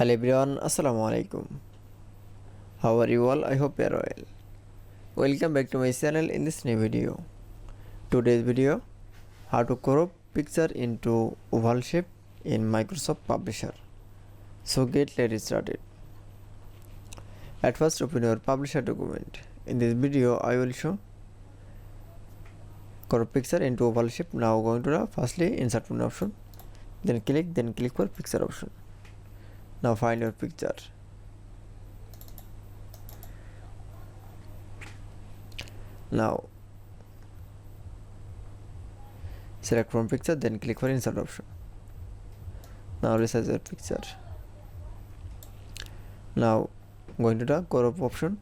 Hello everyone, Assalamu alaikum. How are you all? I hope you are well. Welcome back to my channel in this new video. Today's video, how to crop picture into oval shape in Microsoft Publisher. So let's started. At first open your Publisher document. In this video I will show crop picture into oval shape. Now going to the firstly insert one option, then click for picture option. Now find your picture. Now select from picture, then click for insert option. Now resize your picture. Now going to the crop option,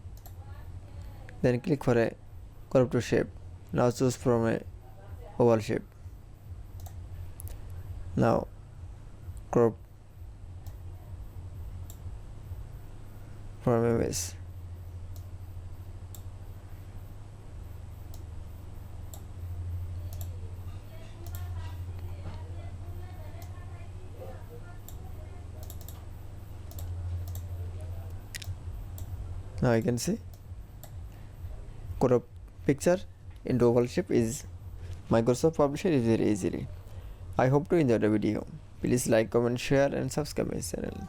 then click for a crop to shape. Now choose from a oval shape. Now crop from image. Now you can see crop picture into oval shape is Microsoft Publisher is very easily. I hope to enjoy the video. Please like, comment, share and subscribe my channel.